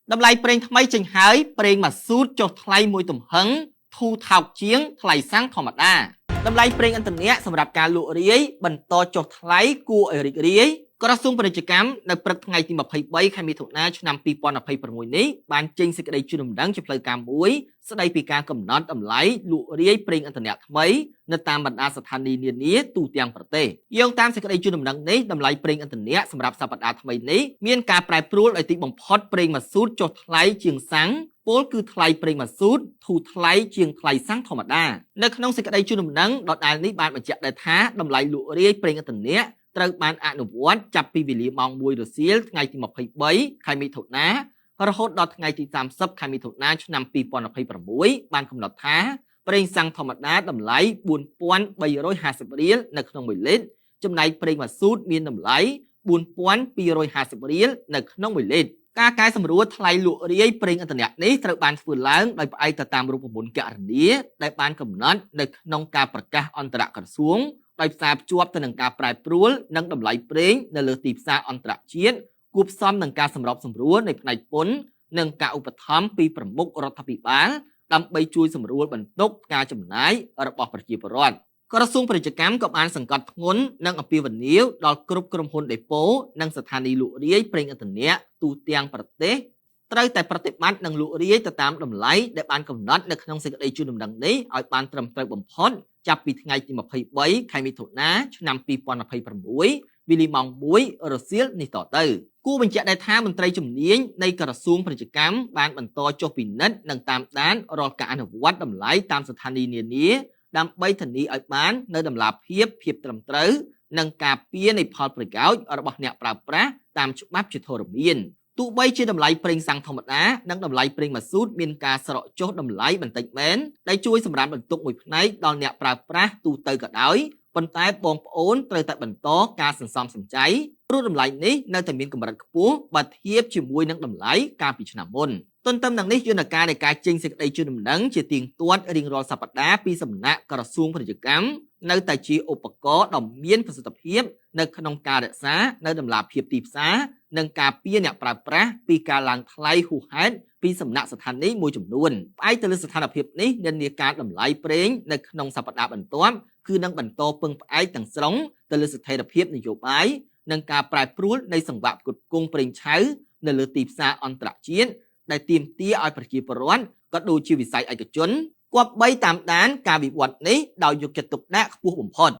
Đầm lay preng thay chừng hái preng mà sút cho thay mùi tùm hứng thu thọc chiếng thay sáng thọ mặt đa. Đầm lay preng internet sầm rạp ca lụa riế bần to cho thay cua ở riế. Có ra xung phần trực cám đặc biệt ngày tìm mập hay bay khai mi thuộc na cho năm pi pon ở hay phần mùi ní ban trên sẽ đây chưa đầm đắng cho lời cam muối sau đây pi ca cầm nón đầm lay lụa riế preng internet mấy nơi tam bần a sát thanh niên ní tu tiang bờ tê. Dương tam sẽ đây chưa đầm đắng ní đầm lay preng internet sầm rạp sa bần a mấy ní miên ca prai pruol ở tí bồng pot preng mà sút cho thay chieng sáng Pol គឺថ្លៃប្រេងម៉ាស៊ូតធូរថ្លៃជាងថ្លៃសាំងធម្មតានៅក្នុងសេចក្តីជូនដំណឹងដដែលនេះបានបញ្ជាក់ដែរថាតម្លៃលក់រាយប្រេងឥន្ធនៈត្រូវបានអនុវត្តចាប់ពីវេលាម៉ោង 1 រសៀលថ្ងៃទី23 ខែមិថុនារហូតដល់ថ្ងៃទី30 ខែមិថុនាឆ្នាំ 2026 បានកំណត់ថាប្រេងសាំងធម្មតាតម្លៃ 4,350 រៀលនៅក្នុង1លីត្រចំណែកប្រេងម៉ាស៊ូតមានតម្លៃ 4,250 រៀលនៅក្នុង1លីត្រការកែសម្រួលថ្លៃលក់រាយប្រេងឥន្ធនៈនេះត្រូវបានធ្វើឡើងដោយផ្អែកទៅតាមរូបមន្តគណនាដែលបានកំណត់នៅក្នុងការប្រកាសអន្តរក្រសួងដោយផ្សារភ្ជាប់ទៅនឹងការប្រែប្រួលនិងតម្លៃប្រេងនៅលើទីផ្សារអន្តរជាតិគួបផ្សំនឹងការសម្របសម្រួលនៃផ្នែកពន្ធនិងការឧបត្ថម្ភពីប្រមុខរដ្ឋាភិបាលដើម្បីជួយសម្រួលបន្ទុកការចំណាយរបស់ប្រជាពលរដ្ឋក្រសួងពាណិជ្ជកម្មក៏បានសង្កត់ធ្ងន់និងអំពាវនាវដល់គ្រប់ក្រុមហ៊ុនដេប៉ូនិងស្ថានីយ៍លក់រាយប្រេងឥន្ធនៈទូទាំងប្រទេសត្រូវតែប្រតិបត្តិនិងលក់រាយទៅតាមតម្លៃដែលបានកំណត់នៅក្នុងសេចក្តីជូនដំណឹងនេះឲ្យបានត្រឹមត្រូវបំផុតចាប់ពីថ្ងៃទី23 ខែមិថុនាឆ្នាំ 2026 វេលាម៉ោង 1 រសៀលនេះតទៅគួរបញ្ជាក់ដែរថាមន្ត្រីជំនាញនៃក្រសួងពាណិជ្ជកម្មបានបន្តចុះពិនិត្យនិងតាមដានរាល់ការអនុវត្តតម្លៃតាមស្ថានីយ៍នានាដើម្បីធានាឲ្យបាននៅតម្លាភាពត្រឹមត្រូវនិងការពារនៃផលប្រយោជន៍របស់អ្នកប្រើប្រាស់តាមច្បាប់ជាធរមានទោះបីជាតម្លៃប្រេងសាំងធម្មតានិងតម្លៃប្រេងម៉ាស៊ូតមានការស្រកចុះតម្លៃបន្តិចមែនដែលជួយសម្រាលបន្ទុកមួយផ្នែកដល់អ្នកប្រើប្រាស់ទូទៅក៏ដោយប៉ុន្តែបងប្អូនត្រូវតែបន្តការសន្សំសំចៃព្រោះតម្លៃនេះនៅតែមានកម្រិតខ្ពស់បើធៀបជាមួយនឹងតម្លៃកាលពីឆ្នាំមុនទន្ទឹមនឹងនេះយន្តការនៃការចេញសេចក្តីជូនដំណឹងជាទៀងទាត់រៀងរាល់សប្តាហ៍ពីសំណាក់ក្រសួងពាណិជ្ជកម្មនៅតែជាឧបករណ៍ដ៏មានប្រសិទ្ធភាពនៅក្នុងការរក្សានៅតម្លាភាពទីផ្សារនិងការពារអ្នកប្រើប្រាស់ពីការឡើងថ្លៃហួសហេតុពីសំណាក់ស្ថានីយ៍មួយចំនួនផ្អែកទៅលើស្ថានភាពនេះនិន្នាការតម្លៃប្រេងនៅក្នុងសប្តាហ៍បន្ទាប់គឺនឹងបន្តពឹងផ្អែកទាំងស្រុងទៅលើស្ថិរភាពនយោបាយនិងការប្រែប្រួលនៃសង្វាក់ផ្គត់ផ្គង់ប្រេងឆៅនៅលើទីផ្សារអន្តរជាតិដែលទាមទារឲ្យប្រជាពលរដ្ឋក៏ដូចជាវិស័យឯកជនគប្បីតាមដានការវិវត្តនេះដោយយកចិត្តទុកដាក់ខ្ពស់បំផុត